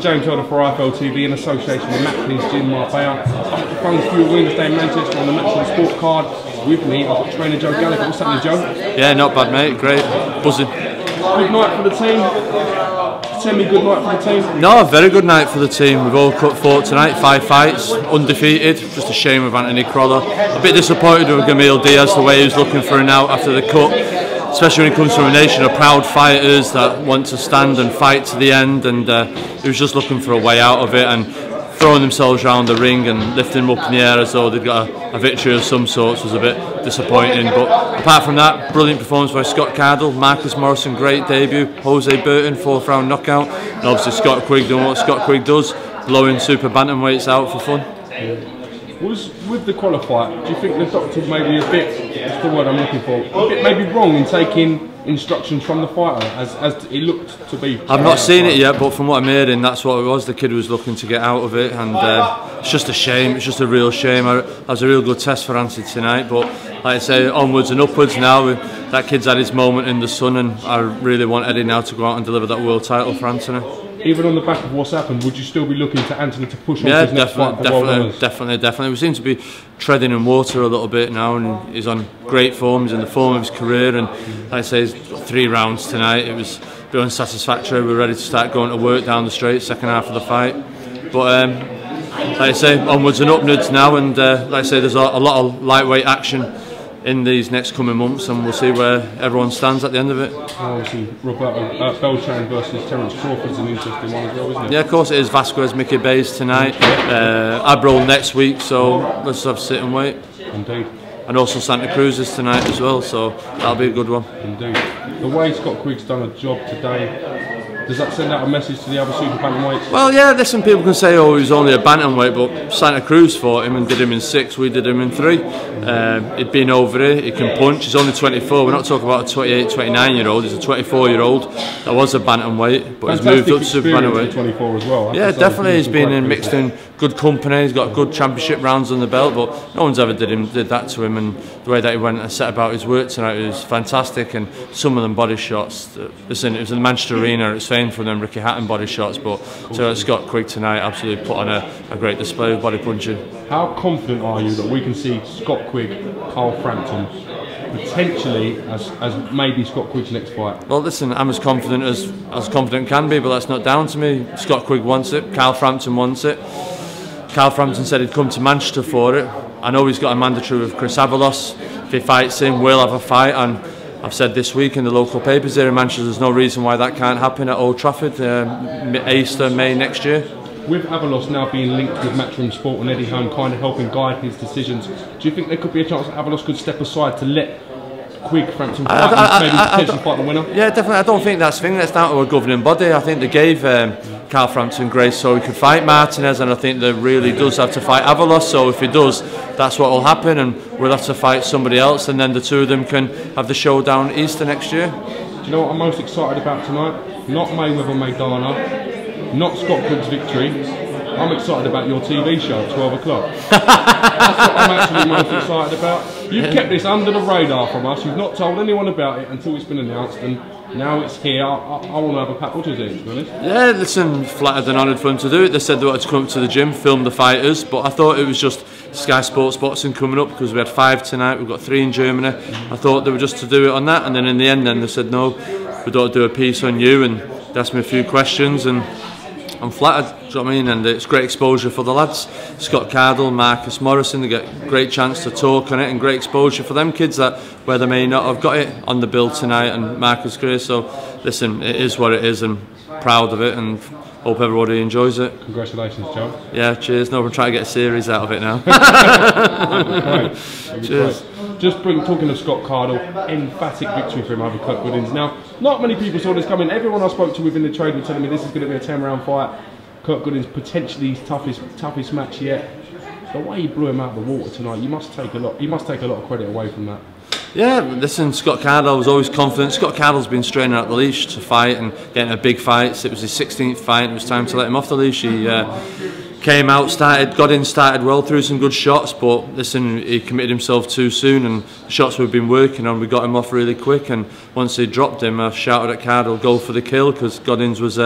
James Elder for IFL-TV in association with Macklin's Gym Marbella. I've got the for your Wednesday in Manchester on the Matchroom Sport card. With me, I've got trainer Joe Gallagher. What's happening, Joe? Yeah, not bad, mate. Great. Buzzing. Good night for the team. Tell me, good night for the team. No, a very good night for the team. We've all cut forward tonight, 5 fights, undefeated. Just a shame with Anthony Crolla'S. A bit disappointed with Diaz, the way he was looking for an out after the cut. Especially when it comes from a nation of proud fighters that want to stand and fight to the end, and he was just looking for a way out of it and throwing themselves around the ring and lifting them up in the air as though they'd got a victory of some sorts was a bit disappointing. But apart from that, brilliant performance by Scott Cardle, Marcus Morrison, great debut, Jose Burton, 4th round knockout, and obviously Scott Quigg doing what Scott Quigg does, blowing super bantamweights out for fun. With the qualifier, do you think the doctor maybe a bit, that's the word I'm looking for, a bit maybe wrong in taking instructions from the fighter as it looked to be? I've not seen it yet, but from what I'm hearing, that's what it was. The kid was looking to get out of it, and it's just a shame. It's just a real shame. That was a real good test for Anthony tonight, but like I say, onwards and upwards now. That kid's had his moment in the sun, and I really want Eddie now to go out and deliver that world title for Anthony. Even on the back of what's happened, would you still be looking to Anthony to push on yeah, to his next fight? Definitely. We seem to be treading in water a little bit now, and he's on great form. He's in the form of his career, and like I say, he's 3 rounds tonight. It was a bit unsatisfactory. We're ready to start going to work down the straight, second half of the fight. But like I say, onwards and upwards now, and like I say, there's a lot of lightweight action in these next coming months, and we'll see where everyone stands at the end of it. Obviously, Roberto Beltran versus Terence Crawford's an interesting one as well, isn't it? Yeah, of course it is. Vasquez, Mickey Bays tonight. Abril next week, so let's have sit and wait. Indeed. And also Santa Cruz is tonight as well, so that'll be a good one. Indeed. The way Scott Quigg's done a job today, does that send out a message to the other super bantamweights? Well, yeah, listen, people can say, oh, he was only a bantamweight, but Santa Cruz fought him and did him in 6, we did him in 3. He'd been over here, he can punch, he's only 24, we're not talking about a 28, 29-year-old, he's a 24-year-old that was a bantamweight, but he's moved up to super bantamweight. 24 as well. Yeah, definitely, he's been mixed in good company, he's got good championship rounds on the belt, but no one's ever did that to him, and the way that he went and set about his work tonight was fantastic, and some of them body shots, listen, it was in the Manchester Arena, it's famed for them Ricky Hatton body shots, but so Scott Quigg tonight absolutely put on a great display of body punching. How confident are you that we can see Scott Quigg, Carl Frampton, potentially as maybe Scott Quigg's next fight? Well, listen, I'm as confident as confident can be, but that's not down to me. Scott Quigg wants it, Carl Frampton wants it. Carl Frampton said he'd come to Manchester for it. I know he's got a mandatory with Chris Avalos. If he fights him, we'll have a fight, and I've said this week in the local papers here in Manchester, there's no reason why that can't happen at Old Trafford, Easter, May next year. With Avalos now being linked with Matchroom Sport and Eddie Hearn kind of helping guide his decisions, do you think there could be a chance that Avalos could step aside to let Quigg, Frampton fight and maybe potentially fight the winner? Yeah, definitely. I don't think that's the thing. That's down to a governing body. I think they gave Carl Frampton grace so he could fight Martinez, and I think they really does have to fight Avalos. So if he does, that's what will happen, and we'll have to fight somebody else, and then the two of them can have the showdown Easter next year. Do you know what I'm most excited about tonight? Not Mayweather Maidana, not Scott Quigg's victory. I'm excited about your TV show at 12 o'clock. That's what I'm actually most excited about. You've kept this under the radar from us. You've not told anyone about it until it's been announced, and now it's here. I want to have a pack. What do you think, to be honest? Yeah, listen, flattered and honoured for them to do it. They said they wanted to come up to the gym, film the fighters, but I thought it was just Sky Sports Boxing coming up, because we had 5 tonight, we've got 3 in Germany. I thought they were just to do it on that, and then in the end they said no, we don't do a piece on you, and they asked me a few questions, and I'm flattered, do you know what I mean? And it's great exposure for the lads. Scott Cardle, Marcus Morrison, they get a great chance to talk on it, and great exposure for them kids that where they may not have got it on the bill tonight, and Marcus Grace. So listen, it is what it is, and proud of it, and hope everybody enjoys it. Congratulations, Joe. Yeah, cheers. No, we're trying to get a series out of it now. Great. Cheers. Great. Just talking of Scott Cardle, emphatic victory for him over Kurt Goodins. Now, not many people saw this coming. Everyone I spoke to within the trade were telling me this is going to be a 10-round fight. Kurt Goodins potentially his toughest match yet. The way he blew him out of the water tonight, you must take a lot of credit away from that. Yeah, listen, Scott Cardle was always confident. Scott Cardle's been straining out the leash to fight and getting a big fight. It was his 16th fight, and it was time to let him off the leash. He came out, started well, threw some good shots, but listen, he committed himself too soon, and the shots we've been working on, we got him off really quick, and once he dropped him, I shouted at Cardle, go for the kill, because Goddins was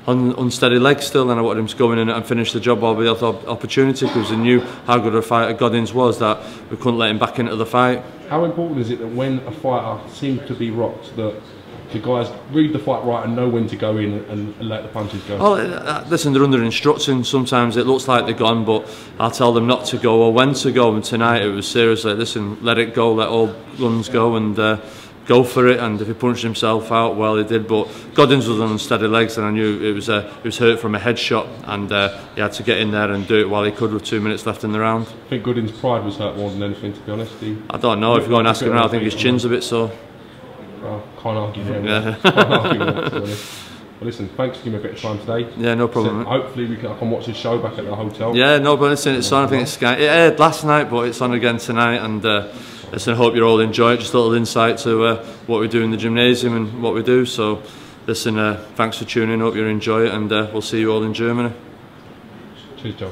on unsteady legs still, and I wanted him to go in and finish the job while we had the opportunity, because we knew how good a fighter Goddins was, that we couldn't let him back into the fight. How important is it that when a fighter seems to be rocked, that the guys read the fight right and know when to go in and let the punches go? Oh, listen, they're under instruction. Sometimes it looks like they're gone, but I'll tell them not to go or when to go. And tonight it was seriously, listen, let it go, let all guns go, and go for it. And if he punched himself out, well, he did. But Goddins was on unsteady legs, and I knew it was hurt from a headshot, and he had to get in there and do it while he could with 2 minutes left in the round. I think Goodin's pride was hurt more than anything, to be honest. I don't know. If you go and ask him now, I think his chin's a bit sore. Well, can't argue with him. Yeah. Can't argue with him, to be honest. Well, listen, thanks for giving me a bit of time today. Yeah, no problem. Listen, hopefully I can watch this show back at the hotel. Yeah, no, but listen, it's on. I think it's Sky. It aired last night, but it's on again tonight. And listen, I hope you all enjoy it. Just a little insight to what we do in the gymnasium and what we do. So, listen, thanks for tuning in. Hope you enjoy it, and we'll see you all in Germany. Cheers, Joe.